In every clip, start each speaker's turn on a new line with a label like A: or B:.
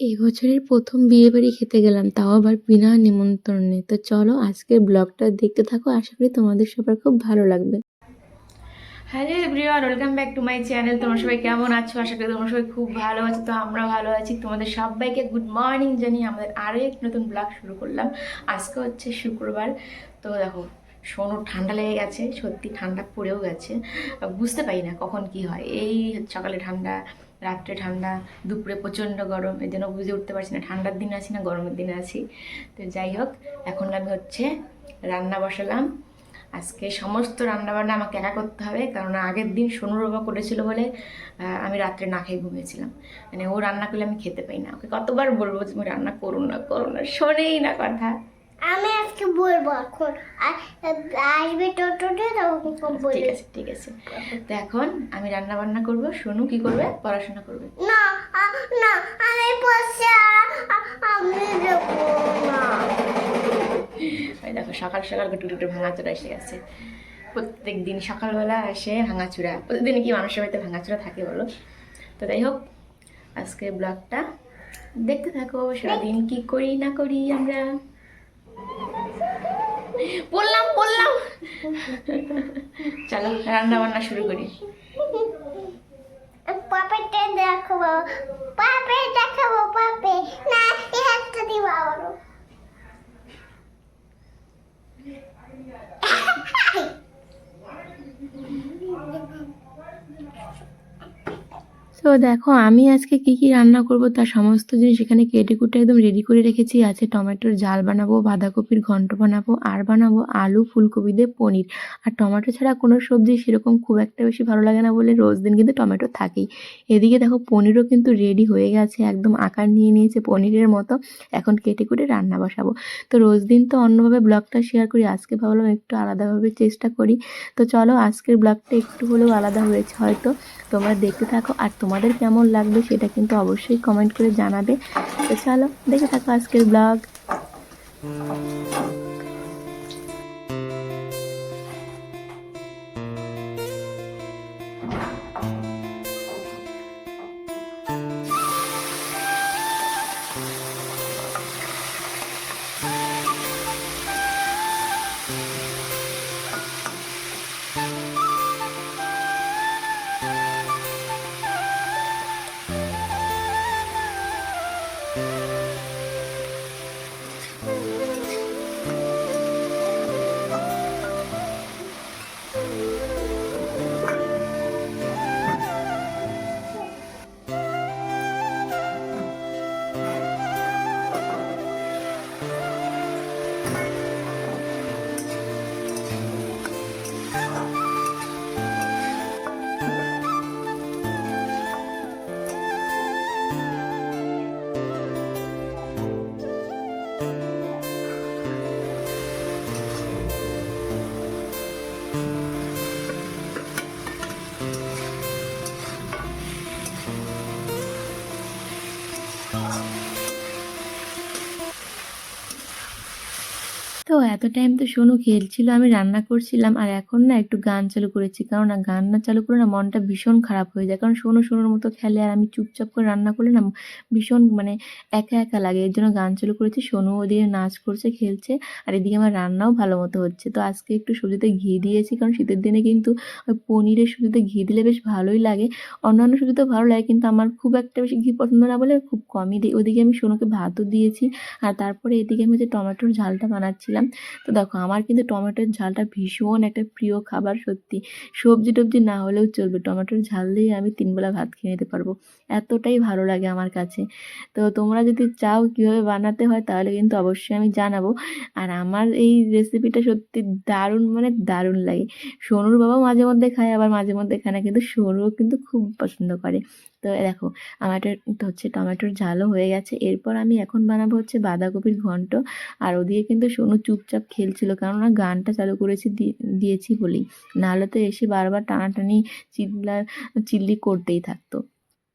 A: এই বছরের প্রথম বিয়েবাড়ি খেতে গেলাম, তাও আবার বিনা নিমন্ত্রণে। তো চলো আজকের ব্লগটা দেখতে থাকো, আশা করি তোমাদের সবার খুব ভালো লাগবে।
B: Hello everyone, welcome back to my channel. তোমরা সবাই কেমন আছো? আশা করি তোমরা সবাই খুব ভালো আছো। তো আমরা ভালো আছি। তোমাদের সবাইকে গুড মর্নিং জানিয়ে আমাদের আরও এক নতুন ব্লগ শুরু করলাম। আজকে হচ্ছে শুক্রবার। তো দেখো, সোনু ঠান্ডা লেগে গেছে, সত্যি ঠান্ডা পড়েও গেছে। বুঝতে পারি না কখন কি হয়। এই সকালে ঠান্ডা, রাত্রে ঠান্ডা, দুপুরে প্রচণ্ড গরম। এর জন্য বুঝে উঠতে পারছি না ঠান্ডার দিনে আছি না গরমের দিনে আছি। তো যাই হোক, এখন আমি হচ্ছে রান্না বসালাম। আজকে সমস্ত রান্নাবান্না আমাকে একা করতে হবে, কারণ আগের দিন সোনুর বাবা করেছিল বলে আমি রাত্রে না খেয়ে ঘুমিয়েছিলাম। মানে ও রান্না করলে আমি খেতে পাই না। ওকে কতবার বলবো যে তুমি রান্না করো না করো না, শোনেই না কথা।
C: আমি আজকে বলবো এখন আসবে টোটোতে তখন বলবো।
B: ঠিক আছে ঠিক আছে। তো এখন আমি রান্না বান্না করবো, সোনু কি করবে? পড়াশোনা করবে।
C: না না আমি বসে আমি দেবো না।
B: ওই দেখো, সকাল সকাল টুটুটু ভাঙাচোরা এসে গেছে। প্রত্যেক দিন সকালবেলা এসে ভাঙাচোরা। প্রতিদিন কি মানুষের বাড়িতে ভাঙাচোরা থাকে বলো? তো যাই হোক, আজকে ব্লগটা দেখতে থাকো, সারাদিন কি করি না করি আমরা। বললাম বললাম চলো রান্না বান্না শুরু করি।
C: পাপেটা দেখো, পাপে দেখাবো, পাপে না এই হাতটা দিব আবারও।
A: তো দেখো, আমি আজকে কি কি রান্না করব তার সমস্ত জিনিস এখানে কেটে কুটে একদম রেডি করে রেখেছি। আছে টমেটোর ঝাল বানাবো, বাঁধাকপির ঘন্ট বানাবো, আর বানাবো আলু ফুলকপি দিয়ে পনির। আর টমেটো ছাড়া কোনো সবজি সেরকম খুব একটা বেশি ভালো লাগে না বলে রোজ দিন কিন্তু টমেটো থাকেই। এদিকে দেখো, পনিরও কিন্তু রেডি হয়ে গেছে, একদম আকার নিয়ে নিয়েছে পনিরের মতো। এখন কেটে কুটে রান্না বসাবো। তো রোজ দিন তো অন্যভাবে ব্লগটা শেয়ার করি, আজকে ভাবলাম একটু আলাদাভাবে চেষ্টা করি। তো চলো, আজকের ব্লগটা একটু হলেও আলাদা হয়েছে হয়তো। তোমরা দেখতে থাকো, আর তোমাদের কেমন লাগবে সেটা কিন্তু অবশ্যই কমেন্ট করে জানাবে। তো চলো দেখে থাকো আজকের ব্লগ। তো এত টাইম তো সোনু খেলছিল, আমি রান্না করছিলাম। আর এখন না একটু গান চালু করেছি, কারণ না গান না চালু করে না মনটা ভীষণ খারাপ হয়ে যায়। কারণ সোনুর মতো খেলে আর আমি চুপচাপ করে রান্না করলে না ভীষণ মানে একা একা লাগে। এর জন্য গান চালু করেছি, সোনু ওদিকে নাচ করছে খেলছে, আর এদিকে আমার রান্নাও ভালো মতো হচ্ছে। তো আজকে একটু সবজিতে ঘি দিয়েছি, কারণ শীতের দিনে কিন্তু ওই পনিরের সবজিতে ঘি দিলে বেশ ভালোই লাগে। অন্যান্য সবজিতেও ভালো লাগে, কিন্তু আমার খুব একটা বেশি ঘি পছন্দ না বলে খুব কমই দিই। ওদিকে আমি সোনুকে ভাতও দিয়েছি। আর তারপরে এদিকে আমি যে টমেটোর ঝালটা বানাচ্ছিলাম। তো দেখো, আমার কিন্তু টমেটোর ঝালটা ভীষণ একটা প্রিয় খাবার। সত্যি সবজি টবজি না হলেও চলবে, টমেটোর ঝাল দিয়ে আমি 3 বেলা ভাত খেয়ে নিতে পারবো, এতটাই ভালো লাগে আমার কাছে। তো তোমরা যদি চাও কীভাবে বানাতে হয় তাহলে কিন্তু অবশ্যই আমি জানাবো। আর আমার এই রেসিপিটা সত্যি দারুণ, মানে দারুণ লাগে। সোনুর বাবা মাঝে মধ্যে খায়, আবার মাঝে মধ্যে খায় না, কিন্তু সোনুও কিন্তু খুব পছন্দ করে। তো দেখো, আমার এটা হচ্ছে টমেটোর ঝালও হয়ে গেছে। এরপর আমি এখন বানাবো হচ্ছে বাঁধাকপির ঘন্ট। আর ওদিকে কিন্তু সোনু চুপচাপ খেলছিল, কেননা গানটা চালু করেছি দিয়েছি বলেই, নাহলে তো এসে বারবার টানাটানি চিল্লি করতেই থাকতো।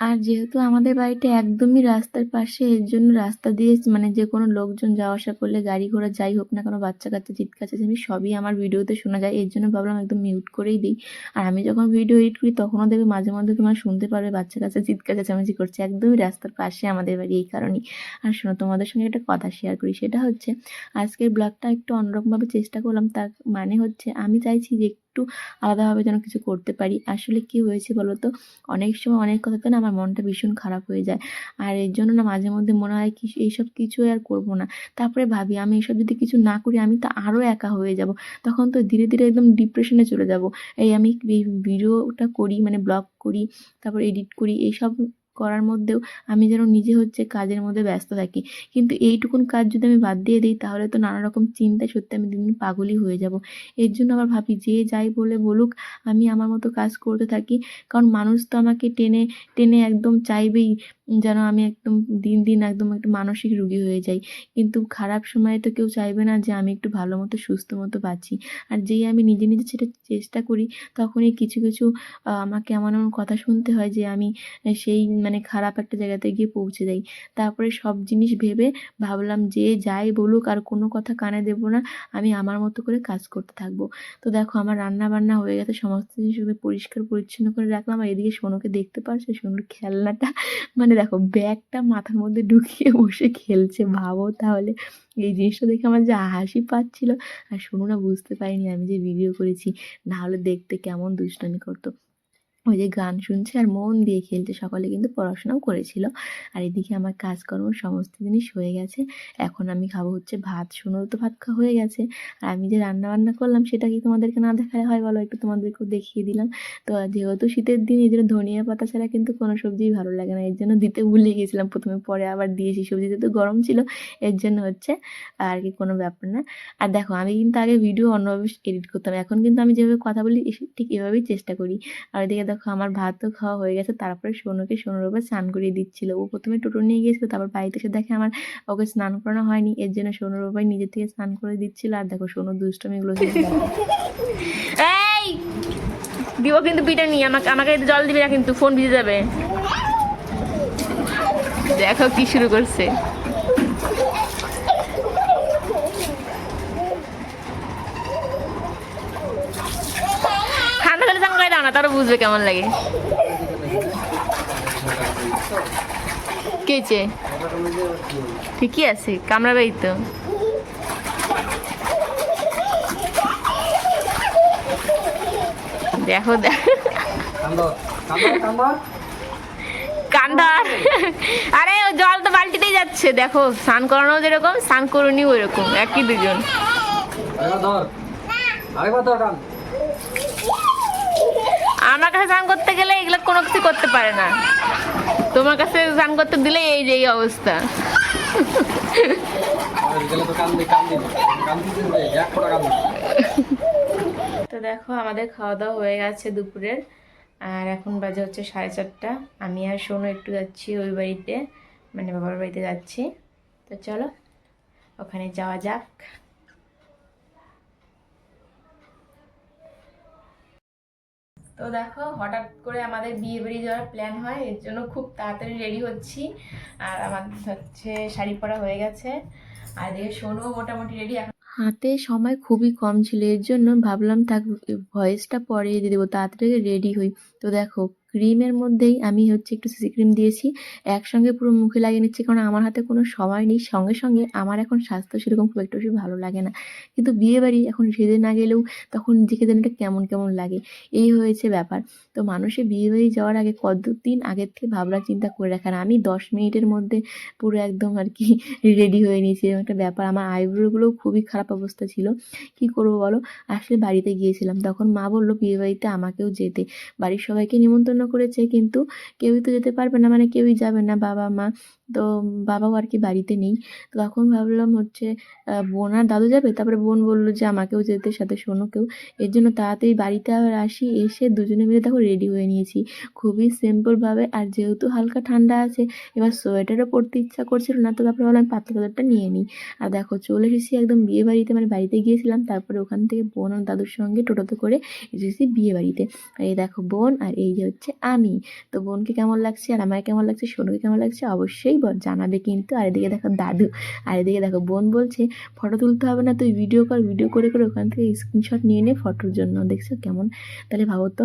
A: আর যেহেতু আমাদের বাড়িটা একদমই রাস্তার পাশে, এর জন্য রাস্তা দিয়ে মানে যে কোনো লোকজন যাওয়া আসা করলে, গাড়ি ঘোড়া যাই হোক না কেন, বাচ্চা কাচ্চা চিৎকার চেঁচামেচি সবই আমার ভিডিওতে শোনা যায়। এর জন্য ভাবলাম একদম মিউট করেই দিই। আর আমি যখন ভিডিও এডিট করি তখনও দেখবে মাঝে মধ্যে তোমার শুনতে পারবে বাচ্চা কাচ্চা চিৎকার চেঁচামেচি করছে। একদমই রাস্তার পাশে আমাদের বাড়ি, এই কারণেই। আর শোনো, তোমাদের সঙ্গে একটা কথা শেয়ার করি, সেটা হচ্ছে আজকের ব্লগটা একটু অন্যরকমভাবে চেষ্টা করলাম। তার মানে হচ্ছে আমি চাইছি যে একটু আলাদাভাবে যেন কিছু করতে পারি। আসলে কি হয়েছে বলো তো, অনেক সময় অনেক কথাতে না আমার মনটা ভীষণ খারাপ হয়ে যায়। আর এর জন্য না মাঝে মধ্যে মনে হয় কি এইসব কিছু আর করব না। তারপরে ভাবি আমি এসব যদি কিছু না করি আমি তো আরও একা হয়ে যাব, তখন তো ধীরে ধীরে একদম ডিপ্রেশনে চলে যাব। এই আমি এই ভিডিওটা করি, মানে ব্লগ করি, তারপর এডিট করি, এইসব করার মধ্যেও আমি যেন নিজে হচ্ছে কাজের মধ্যে ব্যস্ত থাকি। কিন্তু এইটুকুন কাজ যদি আমি বাদ দিয়ে দিই তাহলে তো নানা রকম চিন্তায় সত্যি আমি দিন দিন পাগলই হয়ে যাব। এর জন্য আবার ভাবি যে যাই বলে বলুক, আমি আমার মতো কাজ করতে থাকি। কারণ মানুষ তো আমাকে টেনে টেনে একদম চাইবেই যেন আমি একদম দিন দিন একদম একটু মানসিক রোগী হয়ে যাই। কিন্তু খারাপ সময়ে তো কেউ চাইবে না যে আমি একটু ভালো মতো সুস্থ মতো বাঁচি। আর যেই আমি নিজে নিজে সেটা চেষ্টা করি, তখনই কিছু কিছু আমাকে এমন এমন কথা শুনতে হয় যে আমি সেই মানে খারাপ একটা জায়গাতে গিয়ে পৌঁছে যাই। তারপরে সব জিনিস ভেবে ভাবলাম যে যাই বলুক আর কোনো কথা কানে দেবো না, আমি আমার মতো করে কাজ করতে থাকবো। তো দেখো আমার রান্না বান্না হয়ে গেছে, সমস্ত জিনিস পরিষ্কার পরিচ্ছন্ন করে রাখলাম। আর এদিকে সোনুকে দেখতে পারছো, সোনুর খেলনাটা মানে দেখো ব্যাগটা মাথার মধ্যে ঢুকিয়ে বসে খেলছে, ভাবো তাহলে। এই জিনিসটা দেখে আমার যে হাসি পাচ্ছিল। আর সোনু না বুঝতে পারিনি আমি যে ভিডিও করেছি, না হলে দেখতে কেমন দুষ্টামি করতো। ওই যে গান শুনছে আর মন দিয়ে খেলছে। সকালে কিন্তু পড়াশোনাও করেছিল। আর এদিকে আমার কাজকর্ম সমস্ত জিনিস হয়ে গেছে। এখন আমি খাবো হচ্ছে ভাত। সোনুর তো ভাত খাওয়া হয়ে গেছে। আর আমি যে রান্না বান্না করলাম সেটা কি তোমাদেরকে না দেখালে হয় বলো, একটু তোমাদেরকেও দেখিয়ে দিলাম। তো যেহেতু শীতের দিন, এই জন্য ধনিয়া পাতা ছাড়া কিন্তু কোনো সবজিই ভালো লাগে না, এর জন্য দিতে ভুলে গেছিলাম প্রথমে, পরে আবার দিয়েছি। সবজিতে তো গরম ছিল, এর জন্য হচ্ছে আর কি কোনো ব্যাপার না। আর দেখো আমি কিন্তু আগে ভিডিও অন্যভাবে এডিট করতাম, এখন কিন্তু আমি যেভাবে কথা বলি ঠিক এভাবেই চেষ্টা করি। আর এদিকে দেখো আমার ভাতও খাওয়া হয়ে গেছে। তারপরে সোনুকে সোনুর উপর স্নান করিয়ে দিচ্ছিল। ও প্রথমে টোটো নিয়ে গিয়েছিল, তারপর বাড়িতে এসে দেখে আমার ওকে স্নান করানো হয়নি, এর জন্য সোনুর উপর নিজে থেকে স্নান করে দিচ্ছিল। আর দেখো সোনুর দুষ্টমিগুলো
B: এই দিব কিন্তু পিঠা নিয়ে আমাকে আমাকে জল দিবি না কিন্তু, ফোন ভিজে যাবে। দেখো কি শুরু করছে। ঠান্ডা হলে চান করে দাও না, তারও বুঝবে কেমন লাগে। কেছে ঠিকই আছে, কামড়াবেই তো। দেখো কান্দার, আরে ও জল তো বালতিতেই যাচ্ছে। দেখো স্নান করানো যেরকম, স্নান করুনি ওইরকম, একই দুজন। আমার কাছে স্নান করতে গেলে এগুলো কোনো কিছু করতে পারে না, তোমার কাছে স্নান করতে দিলে এই যে এই অবস্থা। তো দেখো আমাদের খাওয়া দাওয়া হয়ে গেছে দুপুরের। আর এখন বাজে হচ্ছে 4:30। আমি আর সোনু একটু যাচ্ছি ওই বাড়িতে, মানে বাবার বাড়িতে যাচ্ছি। তো চলো ওখানে যাওয়া যাক। তো দেখো হঠাৎ করে আমাদের বিয়ে বাড়ি যাওয়ার প্ল্যান হয়, এর জন্য খুব তাড়াতাড়ি রেডি হচ্ছি। আর আমার হচ্ছে শাড়ি পরা হয়ে গেছে, আর এদিকে সোনুও মোটামুটি রেডি।
A: হাতে সময় খুবই কম ছিল, এর জন্য ভাবলাম থাক ভয়েসটা পরে দিয়ে দেবো, তাড়াতাড়ি রেডি হই। তো দেখো ক্রিমের মধ্যেই আমি হচ্ছে একটু সিসি ক্রিম দিয়েছি, একসঙ্গে পুরো মুখে লাগিয়ে নিচ্ছি, কারণ আমার হাতে কোনো সময় নেই। সঙ্গে সঙ্গে আমার এখন স্বাস্থ্য সেরকম খুব একটা বেশি ভালো লাগে না, কিন্তু বিয়ে বাড়ি এখন সেজে না গেলেও তখন নিজেকে যেন একটা কেমন কেমন লাগে, এই হয়েছে ব্যাপার। তো মানুষের বিয়ে বাড়ি যাওয়ার আগে কতদিন আগের থেকে ভাবনা চিন্তা করে রাখার, আমি 10 মিনিটের মধ্যে পুরো একদম আর কি রেডি হয়ে নিয়েছি, এরকম একটা ব্যাপার। আমার আইব্রোগুলোও খুবই খারাপ অবস্থা ছিল, কি করবো বলো। আসলে বাড়িতে গিয়েছিলাম, তখন মা বললো বিয়ে বাড়িতে আমাকেও যেতে, বাড়ির সবাইকে নিমন্ত্রণ করেছে কিন্তু কেউই তো যেতে পারবে না, মানে কেউই যাবে না, বাবা মা। তো বাবাও আর কি বাড়িতে নেই। তো তখন ভাবলাম হচ্ছে বোন আর দাদু যাবে, তারপরে বোন বললো যে আমাকেও যেতে, সাথে সোনুকেও। এর জন্য তাড়াতাড়ি বাড়িতে আবার আসি, এসে দুজনে মিলে দেখো রেডি হয়ে নিয়েছি খুবই সিম্পলভাবে। আর যেহেতু হালকা ঠান্ডা আছে, এবার সোয়েটারও পরতে ইচ্ছা করছিল না, তো তারপরে ভাবলাম পাতলা চাদরটা নিয়ে নিই। আর দেখো চলে এসেছি একদম বিয়ে বাড়িতে, মানে বাড়িতে গিয়েছিলাম, তারপরে ওখান থেকে বোন আর দাদুর সঙ্গে টোটোতে করে এসেছি বিয়ে বাড়িতে। আর এই দেখো বোন, আর এই যে হচ্ছে আমি। তো বোনকে কেমন লাগছে আর আমার কেমন লাগছে, সোনুকে কেমন লাগছে অবশ্যই জানাবে কিন্তু। আর এদিকে দেখো দাদু, আর এদিকে দেখো বোন বলছে ফটো তুলতে হবে না, তুই ভিডিও কর, ভিডিও করে করে ওখান থেকে স্ক্রিনশট নিয়ে নে ফটোর জন্য। দেখছো কেমন? তাহলে ভাবো তো।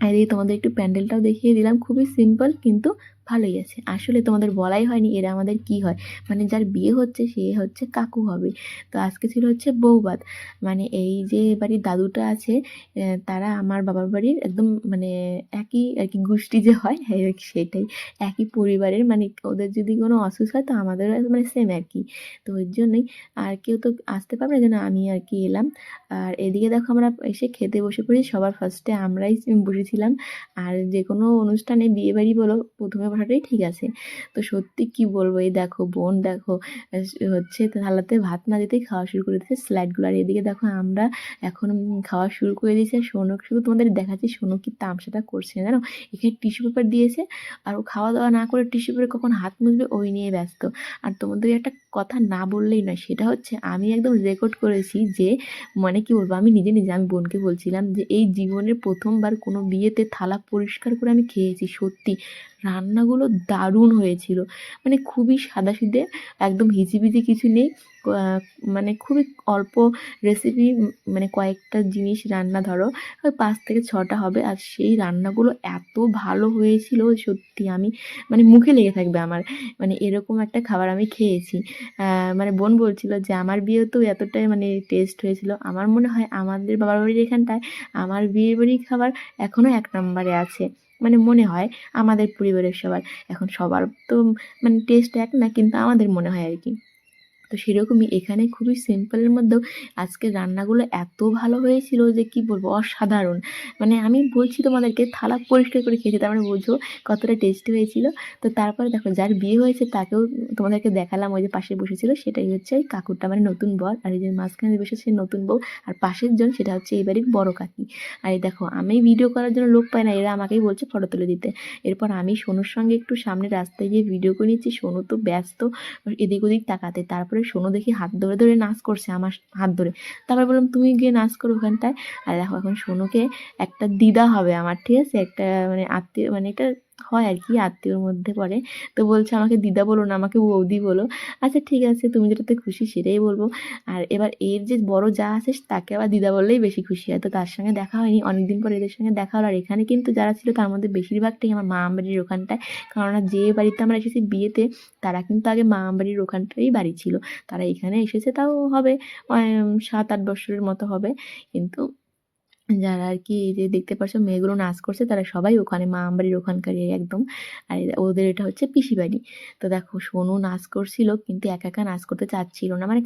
A: আর এই তোমাদের একটু প্যান্ডেলটাও দেখিয়ে দিলাম, খুবই সিম্পল কিন্তু ভালোই আছে। আসলে তোমাদের বলাই হয়নি এরা আমাদের কি হয়, মানে যার বিয়ে হচ্ছে সে হচ্ছে কাকু হবে। তো আজকে ছিল হচ্ছে বৌভাত, মানে এই যে বাড়ির দাদুটা আছে তারা আমার বাবার বাড়ির একদম মানে একই আর কি গোষ্ঠী যে হয়, হ্যাঁ সেটাই, একই পরিবারের। মানে ওদের যদি কোনো অসুখ হয় তো আমাদেরও মানে সেম আর কি। তো ওই জন্যই আর কেউ তো আসতে পারবে না, যেন আমি আর কি এলাম। আর এদিকে দেখো আমরা এসে খেতে বসে পড়ি, সবার ফার্স্টে আমরাই বসেছিলাম। আর যে কোনো অনুষ্ঠানে বিয়ে বাড়ি বলো প্রথমে বসাটাই ঠিক আছে। তো সত্যি কি বলবো, এই দেখো বোন দেখো হচ্ছে থালাতে ভাত না দিতেই খাওয়া শুরু করে দিয়েছে স্লাইডগুলো। আর এদিকে দেখো আমরা এখন খাওয়া শুরু করে দিয়েছি। আর সোনক শুধু তোমাদের দেখাচ্ছি সোনক কি তামসাটা করছে জানো, এখানে টিস্যু পেপার দিয়েছে, আর ও খাওয়া দাওয়া না করে টিস্যু পেপারে কখন হাত মুছবে ওই নিয়ে ব্যস্ত। আর তোমাদের একটা কথা না বললেই নয়, সেটা হচ্ছে আমি একদম রেকর্ড করেছি যে মানে কি বলবো, আমি নিজে নিজে আমি বোনকে বলছিলাম যে এই জীবনের প্রথমবার কোনো বিয়েতে থালা পরিষ্কার করে আমি খেয়েছি। সত্যি রান্নাগুলো দারুণ হয়েছিল, মানে খুবই সাদাসিধে, একদম হিজিবিজি কিছু নেই। মানে খুবই অল্প রেসিপি, মানে কয়েকটা জিনিস রান্না ধরো ওই 5 থেকে 6টা হবে, আর সেই রান্নাগুলো এত ভালো হয়েছিল সত্যি আমি মানে মুখে লেগে থাকবে আমার। মানে এরকম একটা খাবার আমি খেয়েছি। মানে বোন বলছিল যে আমার বিয়েতেও এতটাই মানে টেস্ট হয়েছিল। আমার মনে হয় আমাদের বাবার বাড়ির এখানটায় আমার বিয়ে বাড়ির খাবার এখনও 1 নম্বরে আছে, মানে মনে হয় আমাদের পরিবারের সবার। এখন সবার তো মানে টেস্ট এক না, কিন্তু আমাদের মনে হয় আর কি। তো সেরকমই এখানে খুবই সিম্পলের মধ্যেও আজকের রান্নাগুলো এত ভালো হয়েছিল যে কি বলবো, অসাধারণ। মানে আমি বলছি তোমাদেরকে থালা পরিষ্কার করে খেয়েছি, তার মানে বুঝো কতটা টেস্টি হয়েছিল। তো তারপরে দেখো যার বিয়ে হয়েছে তাকেও তোমাদেরকে দেখালাম, ওই যে পাশে বসেছিল সেটাই হচ্ছে এই কাকুরটা, মানে নতুন বর। আর এই যে মাঝখানে বসেছে নতুন বউ, আর পাশের জন সেটা হচ্ছে এই বাড়ির বড় কাকি। আর এই দেখো আমি ভিডিও করার জন্য লোক পাই না, এরা আমাকেই বলছে ফটো তুলে দিতে। এরপর আমি সোনুর সঙ্গে একটু সামনে রাস্তায় গিয়ে ভিডিও করে নিচ্ছি, সোনু তো ব্যস্ত এদিক ওদিক তাকাতে। তারপরে সোনু দেখি হাত ধরে ধরে নাচ করছে আমার হাত ধরে, তারপর বললাম তুমি গিয়ে নাচ করো ওখানটায়। আর দেখো এখন সোনুকে একটা দিদা হবে আমার, ঠিক আছে, একটা মানে আত্মীয়, মানে এটা হয় আর কি আত্মীয়র মধ্যে পড়ে। তো বলছে আমাকে দিদা বলো না, আমাকে বৌদি বলো। আচ্ছা ঠিক আছে, তুমি যেটাতে খুশি সেটাই বলবো। আর এবার এর যে বড় যা আছে তাকে আবার দিদা বললেই বেশি খুশি হয়। তো তার সঙ্গে দেখা হয়নি অনেকদিন পর, এদের সঙ্গে দেখা হলো। আর এখানে কিন্তু যারা ছিল তার মধ্যে বেশিরভাগটাই আমার মা বাড়ির ওখানটায়, কেননা যে বাড়িতে আমরা এসেছি বিয়েতে তারা কিন্তু আগে মা বাড়ির ওখানটাই বাড়ি ছিল। তারা এখানে এসেছে তাও হবে 7-8 বছরের মতো হবে। কিন্তু যারা আর কি এই যে দেখতে পাচ্ছ মেয়েগুলো নাচ করছে তারা সবাই ওখানে মা বাড়ির ওখানকারই একদম। আর ওদের এটা হচ্ছে পিসি বাড়ি। তো দেখো সোনু নাচ করছিল কিন্তু একা একা নাচ করতে চাচ্ছিল না, মানে।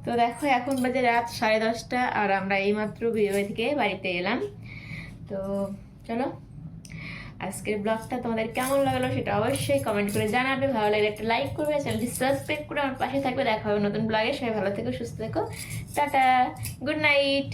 B: তো দেখো এখন বাজে রাত 10:30, আর আমরা এইমাত্র বিয়ে বাড়ি থেকে বাড়িতে এলাম। তো চলো আজকের ব্লগটা তোমাদের কেমন লাগলো সেটা অবশ্যই কমেন্ট করে জানাবে। ভালো লাগলে একটা লাইক করবে, চ্যানেলটি সাবস্ক্রাইব করে আমার পাশে থাকবে। দেখা হবে নতুন ব্লগে। সবাই ভালো থেকো, সুস্থ থেকো, টাটা, গুড নাইট।